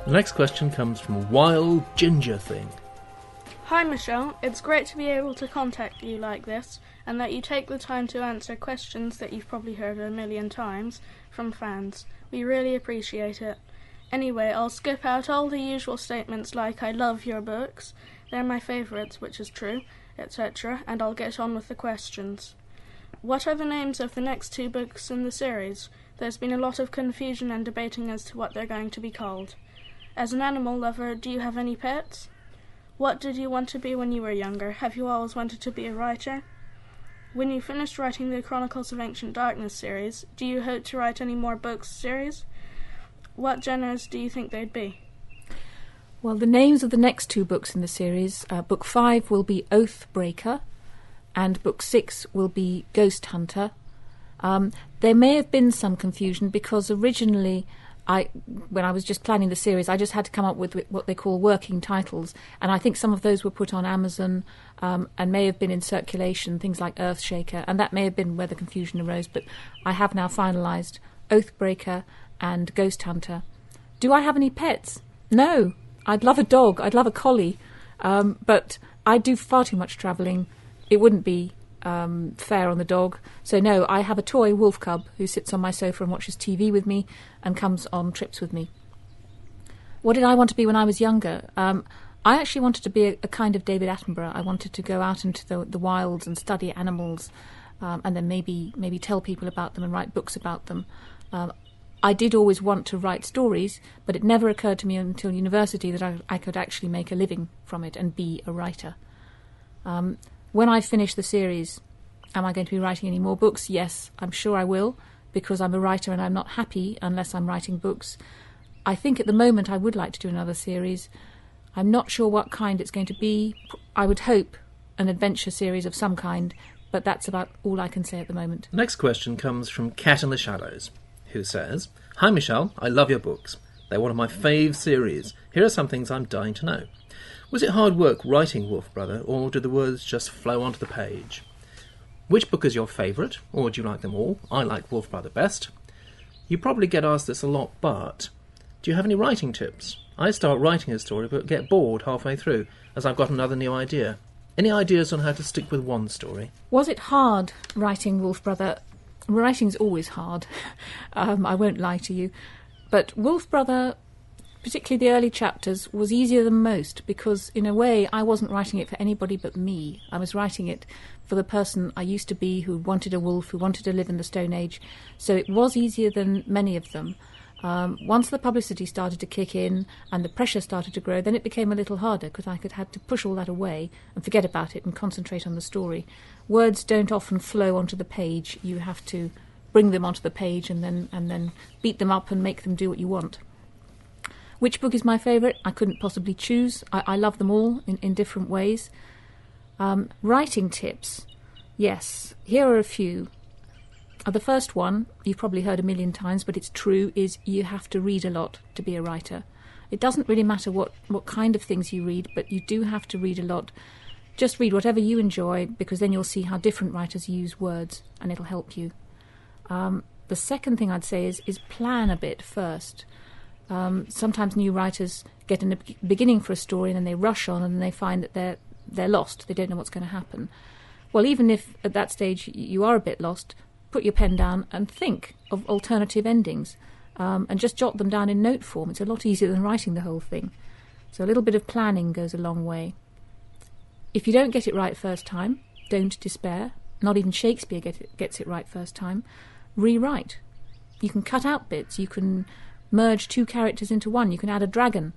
The next question comes from Wild Ginger Thing. Hi Michelle, it's great to be able to contact you like this, and that you take the time to answer questions that you've probably heard a million times from fans. We really appreciate it. Anyway, I'll skip out all the usual statements like I love your books, they're my favourites, which is true, etc., and I'll get on with the questions. What are the names of the next 2 books in the series? There's been a lot of confusion and debating as to what they're going to be called. As an animal lover, do you have any pets? What did you want to be when you were younger? Have you always wanted to be a writer? When you finished writing the Chronicles of Ancient Darkness series, do you hope to write any more books series? What genres do you think they'd be? Well, the names of the next 2 books in the series, Book 5 will be Oathbreaker, and Book 6 will be Ghost Hunter. There may have been some confusion because originally, when I was just planning the series, I just had to come up with what they call working titles, and I think some of those were put on Amazon and may have been in circulation, things like Earthshaker, and that may have been where the confusion arose, but I have now finalised Oathbreaker and Ghost Hunter. Do I have any pets? No. I'd love a dog. I'd love a collie, but I do far too much travelling. It wouldn't be fair on the dog. So no, I have a toy wolf cub who sits on my sofa and watches TV with me and comes on trips with me. What did I want to be when I was younger? I actually wanted to be a kind of David Attenborough. I wanted to go out into the wilds and study animals and then maybe tell people about them and write books about them. I did always want to write stories, but it never occurred to me until university that I could actually make a living from it and be a writer. When I finish the series, am I going to be writing any more books? Yes, I'm sure I will, because I'm a writer and I'm not happy unless I'm writing books. I think at the moment I would like to do another series. I'm not sure what kind it's going to be. I would hope an adventure series of some kind, but that's about all I can say at the moment. Next question comes from Cat in the Shadows, who says, Hi Michelle, I love your books. They're one of my fave series. Here are some things I'm dying to know. Was it hard work writing Wolf Brother, or do the words just flow onto the page? Which book is your favourite, or do you like them all? I like Wolf Brother best. You probably get asked this a lot, but do you have any writing tips? I start writing a story but get bored halfway through, as I've got another new idea. Any ideas on how to stick with one story? Was it hard writing Wolf Brother? Writing's always hard. I won't lie to you. But Wolf Brother, particularly the early chapters, was easier than most because, in a way, I wasn't writing it for anybody but me. I was writing it for the person I used to be who wanted a wolf, who wanted to live in the Stone Age. So it was easier than many of them. Once the publicity started to kick in and the pressure started to grow, then it became a little harder because I had to push all that away and forget about it and concentrate on the story. Words don't often flow onto the page. You have to bring them onto the page and then beat them up and make them do what you want. Which book is my favourite? I couldn't possibly choose. I love them all in different ways. Writing tips. Yes, here are a few. The first one, you've probably heard a million times, but it's true, is you have to read a lot to be a writer. It doesn't really matter what kind of things you read, but you do have to read a lot. Just read whatever you enjoy, because then you'll see how different writers use words, and it'll help you. The second thing I'd say is plan a bit first. Sometimes new writers get in a beginning for a story and then they rush on and then they find that they're lost. They don't know what's going to happen. Well, even if at that stage you are a bit lost, put your pen down and think of alternative endings and just jot them down in note form. It's a lot easier than writing the whole thing. So a little bit of planning goes a long way. If you don't get it right first time, don't despair. Not even Shakespeare gets it right first time. Rewrite. You can cut out bits. You can merge 2 characters into one. You can add a dragon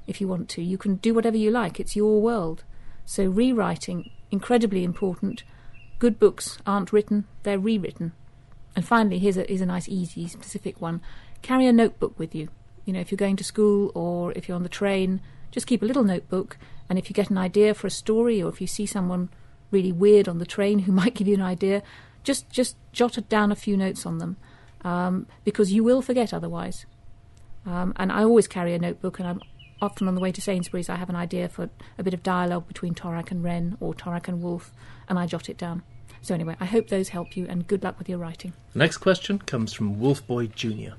if you want to. You can do whatever you like. It's your world. So rewriting, incredibly important. Good books aren't written, they're rewritten. And finally, here's a nice, easy, specific one. Carry a notebook with you. You know, if you're going to school or if you're on the train, just keep a little notebook. And if you get an idea for a story or if you see someone really weird on the train who might give you an idea, just jot down a few notes on them because you will forget otherwise. And I always carry a notebook, and I'm often on the way to Sainsbury's. I have an idea for a bit of dialogue between Torak and Wren or Torak and Wolf, and I jot it down. So anyway, I hope those help you, and good luck with your writing. The next question comes from Wolfboy Jr.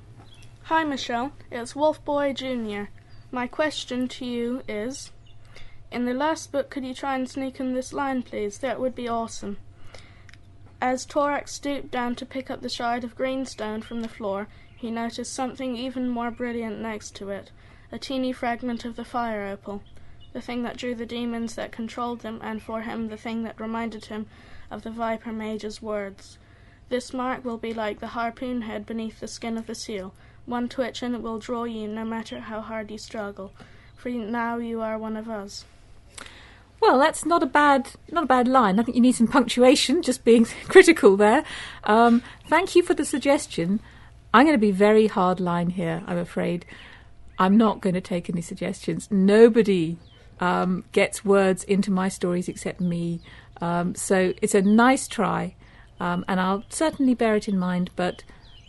Hi Michelle, it's Wolfboy Jr. My question to you is, in the last book, could you try and sneak in this line, please? That would be awesome. As Torak stooped down to pick up the shard of greenstone from the floor, he noticed something even more brilliant next to it, a teeny fragment of the fire opal, the thing that drew the demons that controlled them, and for him the thing that reminded him of the Viper Mage's words. This mark will be like the harpoon head beneath the skin of the seal. One twitch and it will draw you no matter how hard you struggle, for now you are one of us. Well, that's not a bad line. I think you need some punctuation, just being critical there. Thank you for the suggestion. I'm going to be very hard line here, I'm afraid. I'm not going to take any suggestions. Nobody gets words into my stories except me. So it's a nice try, and I'll certainly bear it in mind, but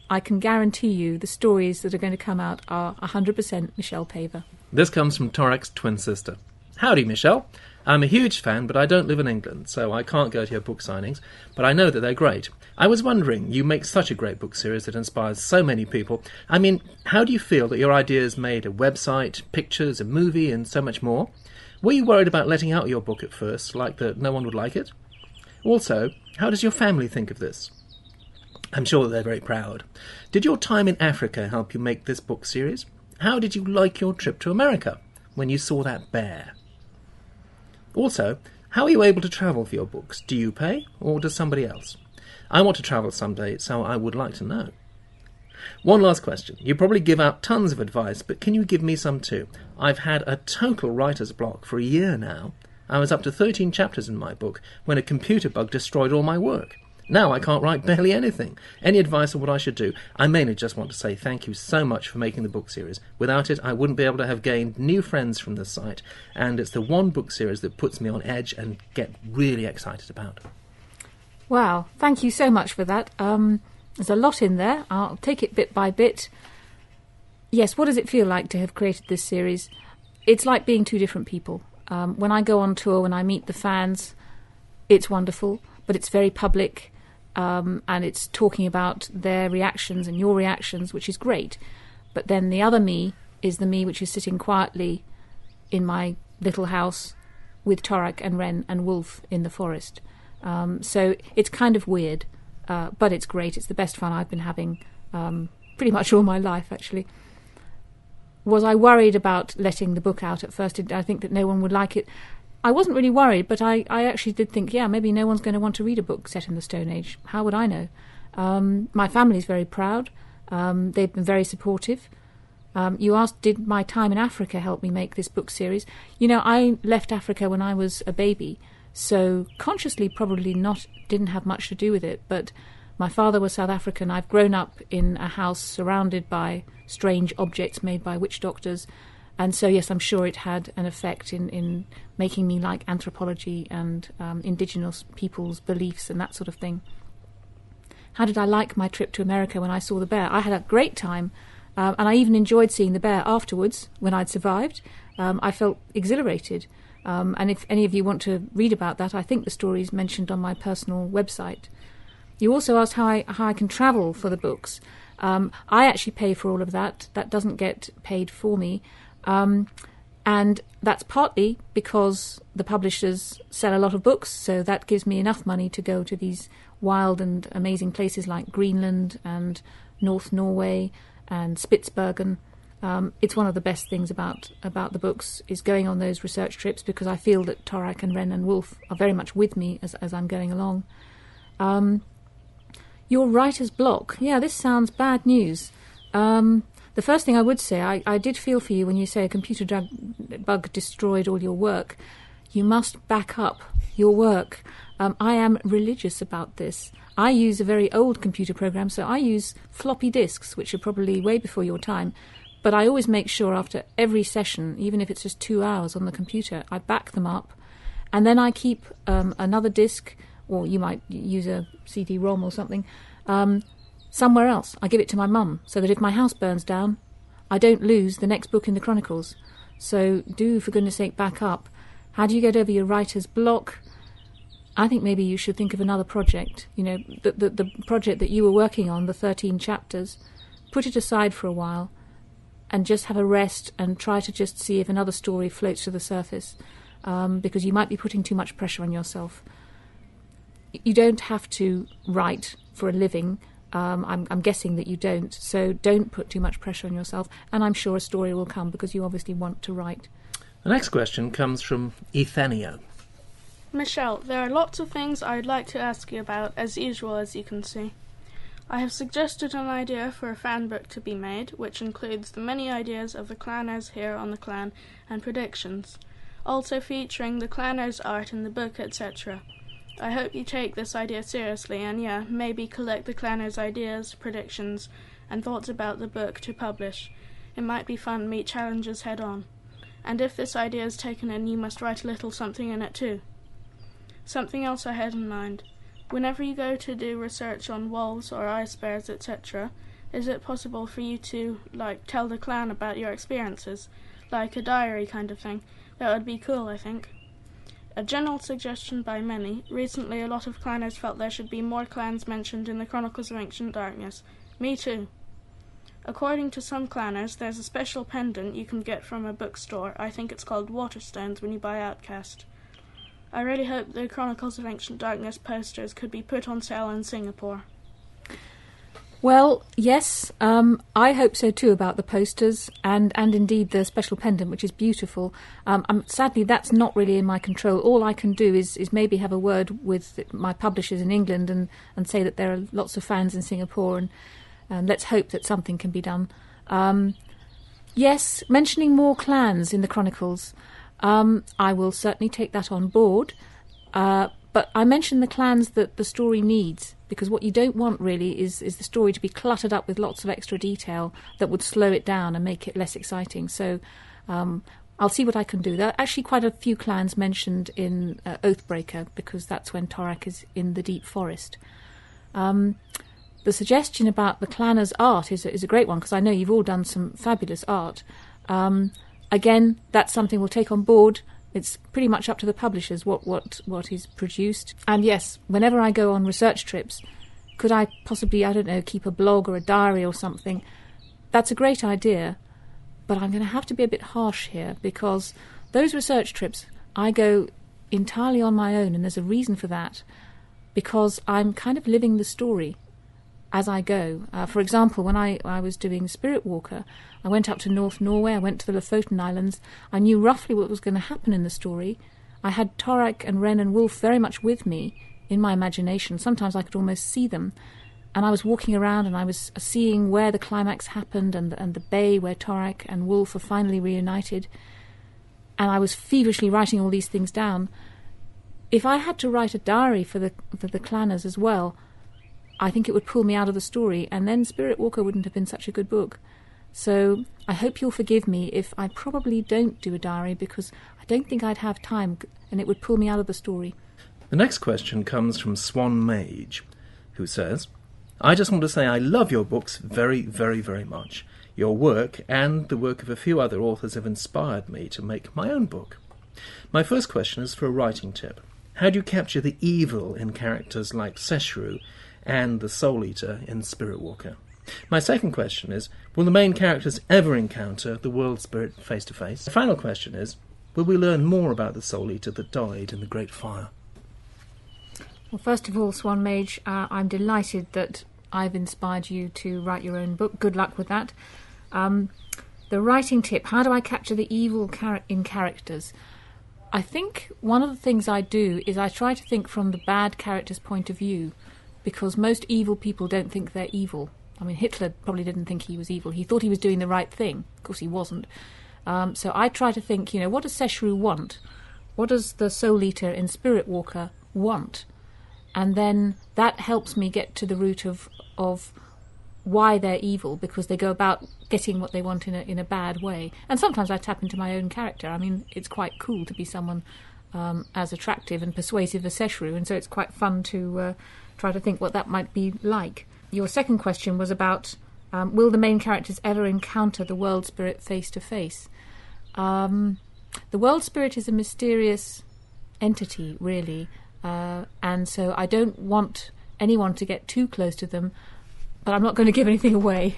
I can guarantee you the stories that are going to come out are 100% Michelle Paver. This comes from Torak's twin sister. Howdy, Michelle. I'm a huge fan, but I don't live in England, so I can't go to your book signings, but I know that they're great. I was wondering, you make such a great book series that inspires so many people. I mean, how do you feel that your ideas made a website, pictures, a movie, and so much more? Were you worried about letting out your book at first, like that no one would like it? Also, how does your family think of this? I'm sure that they're very proud. Did your time in Africa help you make this book series? How did you like your trip to America when you saw that bear? Also, how are you able to travel for your books? Do you pay, or does somebody else? I want to travel someday, so I would like to know. One last question. You probably give out tons of advice, but can you give me some too? I've had a total writer's block for a year now. I was up to 13 chapters in my book when a computer bug destroyed all my work. Now I can't write barely anything. Any advice on what I should do? I mainly just want to say thank you so much for making the book series. Without it, I wouldn't be able to have gained new friends from the site, and it's the one book series that puts me on edge and get really excited about. Wow, thank you so much for that. There's a lot in there. I'll take it bit by bit. Yes, what does it feel like to have created this series? It's like being two different people. When I go on tour, when I meet the fans, it's wonderful, but it's very public. And it's talking about their reactions and your reactions, which is great. But then the other me is the me which is sitting quietly in my little house with Torak and Wren and Wolf in the forest. So it's kind of weird, but it's great. It's the best fun I've been having pretty much all my life, actually. Was I worried about letting the book out at first? Did I think that no one would like it? I wasn't really worried, but I actually did think, maybe no one's going to want to read a book set in the Stone Age. How would I know? My family's very proud. They've been very supportive. You asked, did my time in Africa help me make this book series? I left Africa when I was a baby, so consciously probably didn't have much to do with it, but my father was South African. I've grown up in a house surrounded by strange objects made by witch doctors. And so, yes, I'm sure it had an effect in making me like anthropology and indigenous people's beliefs and that sort of thing. How did I like my trip to America when I saw the bear? I had a great time, and I even enjoyed seeing the bear afterwards when I'd survived. I felt exhilarated. And if any of you want to read about that, I think the story's mentioned on my personal website. You also asked how I can travel for the books. I actually pay for all of that. That doesn't get paid for me. And that's partly because the publishers sell a lot of books, so that gives me enough money to go to these wild and amazing places like Greenland and North Norway and Spitsbergen. It's one of the best things about the books is going on those research trips, because I feel that Torak and Wren and Wolf are very much with me as I'm going along. Your writer's block. Yeah, this sounds bad news. The first thing I would say, I did feel for you when you say a computer bug destroyed all your work. You must back up your work. I am religious about this. I use a very old computer program, so I use floppy disks, which are probably way before your time. But I always make sure after every session, even if it's just 2 hours on the computer, I back them up. And then I keep another disk, or you might use a CD-ROM or something, somewhere else. I give it to my mum, so that if my house burns down, I don't lose the next book in the Chronicles. So do, for goodness sake, back up. How do you get over your writer's block? I think maybe you should think of another project. The project that you were working on, the 13 chapters, put it aside for a while. and just have a rest and try to just see if another story floats to the surface, because you might be putting too much pressure on yourself. You don't have to write for a living. I'm guessing that you don't, so don't put too much pressure on yourself, and I'm sure a story will come because you obviously want to write. The next question comes from Ethania. Michelle, there are lots of things I'd like to ask you about, as usual, as you can see. I have suggested an idea for a fan book to be made, which includes the many ideas of the clanners here on the clan and predictions, also featuring the clanners' art in the book, etc. I hope you take this idea seriously and maybe collect the clanners' ideas, predictions, and thoughts about the book to publish. It might be fun to meet challenges head on. And if this idea is taken in, you must write a little something in it too. Something else I had in mind. Whenever you go to do research on wolves or ice bears, etc., is it possible for you to, tell the clan about your experiences? Like a diary kind of thing. That would be cool, I think. A general suggestion by many. Recently a lot of clanners felt there should be more clans mentioned in the Chronicles of Ancient Darkness. Me too. According to some clanners, there's a special pendant you can get from a bookstore. I think it's called Waterstones when you buy Outcast. I really hope the Chronicles of Ancient Darkness posters could be put on sale in Singapore. Well, yes, I hope so too about the posters and indeed the special pendant, which is beautiful. Sadly, that's not really in my control. All I can do is maybe have a word with my publishers in England and say that there are lots of fans in Singapore, and let's hope that something can be done. Yes, mentioning more clans in the Chronicles. I will certainly take that on board. But I mentioned the clans that the story needs, because what you don't want really is the story to be cluttered up with lots of extra detail that would slow it down and make it less exciting. So I'll see what I can do. There are actually quite a few clans mentioned in Oathbreaker, because that's when Torak is in the deep forest. The suggestion about the clanners' art is a great one, because I know you've all done some fabulous art. Again, that's something we'll take on board. It's pretty much up to the publishers what is produced. And yes, whenever I go on research trips, could I possibly, keep a blog or a diary or something? That's a great idea, but I'm going to have to be a bit harsh here, because those research trips, I go entirely on my own, and there's a reason for that, because I'm kind of living the story as I go. For example, when I was doing Spirit Walker, I went up to North Norway, I went to the Lofoten Islands. I knew roughly what was going to happen in the story. I had Torak and Wren and Wolf very much with me in my imagination. Sometimes I could almost see them. And I was walking around and I was seeing where the climax happened and the bay where Torak and Wolf are finally reunited. And I was feverishly writing all these things down. If I had to write a diary for the clanners as well, I think it would pull me out of the story, and then Spirit Walker wouldn't have been such a good book. So I hope you'll forgive me if I probably don't do a diary, because I don't think I'd have time, and it would pull me out of the story. The next question comes from Swan Mage, who says, I just want to say I love your books very, very, very much. Your work and the work of a few other authors have inspired me to make my own book. My first question is for a writing tip. How do you capture the evil in characters like Seshru and the Soul Eater in Spirit Walker? My second question is, will the main characters ever encounter the World Spirit face to face? The final question is, will we learn more about the Soul Eater that died in the Great Fire? Well, first of all, Swan Mage, I'm delighted that I've inspired you to write your own book. Good luck with that. The writing tip, how do I capture the evil in characters? I think one of the things I do is I try to think from the bad character's point of view, because most evil people don't think they're evil. I mean, Hitler probably didn't think he was evil. He thought he was doing the right thing. Of course, he wasn't. So I try to think, what does Seshru want? What does the Soul Eater in Spirit Walker want? And then that helps me get to the root of why they're evil, because they go about getting what they want in a bad way. And sometimes I tap into my own character. I mean, it's quite cool to be someone as attractive and persuasive as Seshru, and so it's quite fun to try to think what that might be like. Your second question was about, will the main characters ever encounter the World Spirit face to face? The World Spirit is a mysterious entity, really, and so I don't want anyone to get too close to them, but I'm not going to give anything away.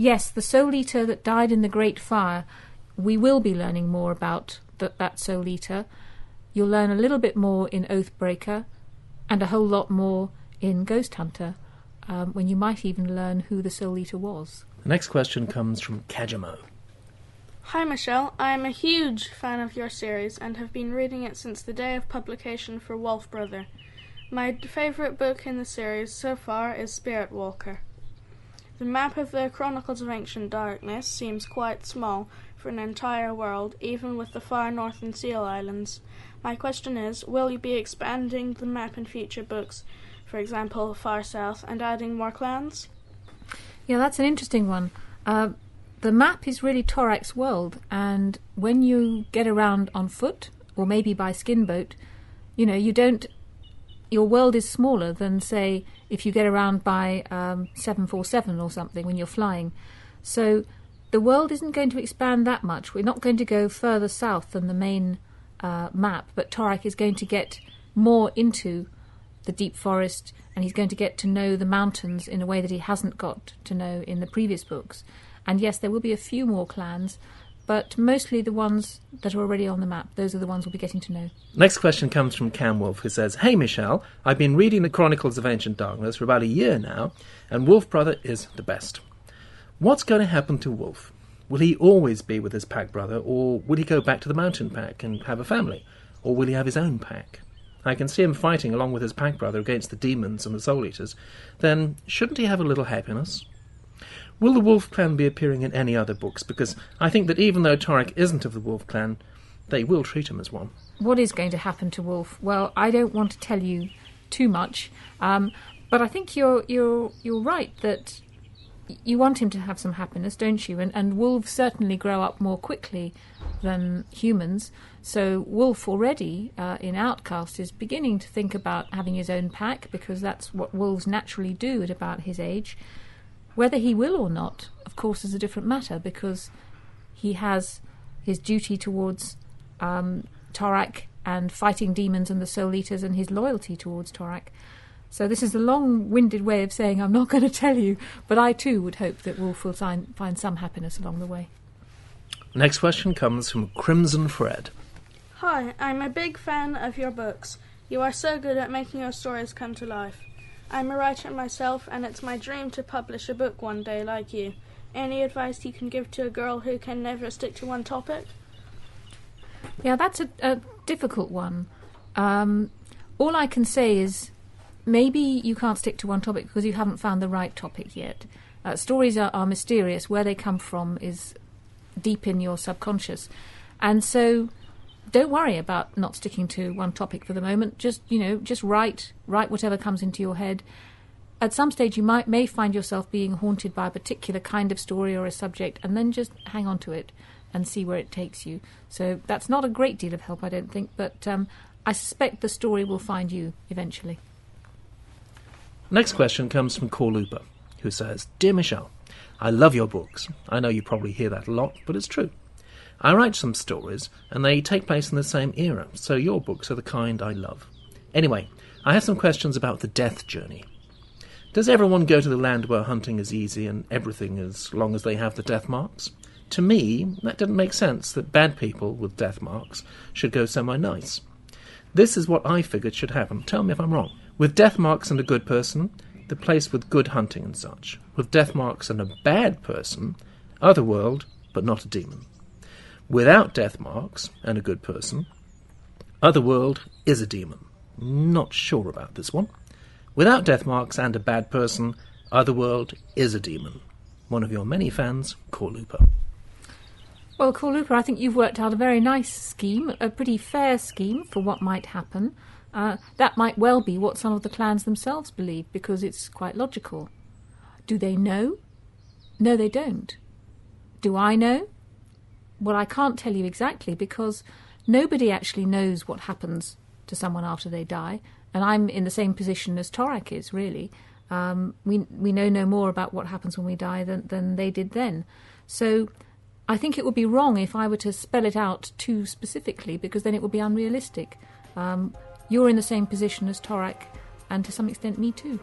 Yes, the Soul Eater that died in the Great Fire. We will be learning more about that Soul Eater. You'll learn a little bit more in Oathbreaker and a whole lot more in Ghost Hunter, when you might even learn who the Soul Eater was. The next question comes from Kajamo. Hi Michelle, I am a huge fan of your series and have been reading it since the day of publication for Wolf Brother. My favourite book in the series so far is Spirit Walker. The map of the Chronicles of Ancient Darkness seems quite small for an entire world, even with the far northern Seal Islands. My question is, will you be expanding the map in future books, for example, Far South, and adding more clans? Yeah, that's an interesting one. The map is really Torak's world, and when you get around on foot, or maybe by skin boat, your world is smaller than, say, if you get around by 747 or something when you're flying. So the world isn't going to expand that much. We're not going to go further south than the main map, but Torak is going to get more into the deep forest, and he's going to get to know the mountains in a way that he hasn't got to know in the previous books. And yes, there will be a few more clans, but mostly the ones that are already on the map. Those are the ones we'll be getting to know. Next question comes from Cam Wolf, who says, Hey Michelle, I've been reading the Chronicles of Ancient Darkness for about a year now, and Wolf Brother is the best. What's going to happen to Wolf? Will he always be with his pack brother, or will he go back to the mountain pack and have a family? Or will he have his own pack? I can see him fighting along with his pack brother against the demons and the Soul Eaters. Then shouldn't he have a little happiness? Will the Wolf Clan be appearing in any other books? Because I think that even though Torak isn't of the Wolf Clan, they will treat him as one. What is going to happen to Wolf? Well, I don't want to tell you too much, but I think you're right that you want him to have some happiness, don't you? And wolves certainly grow up more quickly than humans. So Wolf already, in Outcast, is beginning to think about having his own pack, because that's what wolves naturally do at about his age. Whether he will or not, of course, is a different matter, because he has his duty towards Torak and fighting demons and the Soul Eaters, and his loyalty towards Torak. So this is a long-winded way of saying I'm not going to tell you, but I too would hope that Wolf will find some happiness along the way. Next question comes from Crimson Fred. Hi, I'm a big fan of your books. You are so good at making your stories come to life. I'm a writer myself, and it's my dream to publish a book one day like you. Any advice you can give to a girl who can never stick to one topic? Yeah, that's a difficult one. All I can say is maybe you can't stick to one topic because you haven't found the right topic yet. Stories are mysterious. Where they come from is deep in your subconscious. And so don't worry about not sticking to one topic for the moment. Just write whatever comes into your head. At some stage you may find yourself being haunted by a particular kind of story or a subject, and then just hang on to it and see where it takes you. So that's not a great deal of help, I don't think, but I suspect the story will find you eventually. Next question comes from Corlupa, who says, Dear Michelle, I love your books. I know you probably hear that a lot, but it's true. I write some stories, and they take place in the same era, so your books are the kind I love. Anyway, I have some questions about the death journey. Does everyone go to the land where hunting is easy and everything as long as they have the death marks? To me, that didn't make sense that bad people with death marks should go somewhere nice. This is what I figured should happen. Tell me if I'm wrong. With death marks and a good person, the place with good hunting and such. With death marks and a bad person, otherworld, but not a demon. Without death marks and a good person, otherworld is a demon. Not sure about this one. Without death marks and a bad person, otherworld is a demon. One of your many fans, Corlupa. Well, Corlupa, I think you've worked out a very nice scheme, a pretty fair scheme for what might happen. That might well be what some of the clans themselves believe, because it's quite logical. Do they know? No, they don't. Do I know? Well, I can't tell you exactly, because nobody actually knows what happens to someone after they die, and I'm in the same position as Torak is, really. We know no more about what happens when we die than they did then. So I think it would be wrong if I were to spell it out too specifically, because then it would be unrealistic. You're in the same position as Torak, and to some extent me too.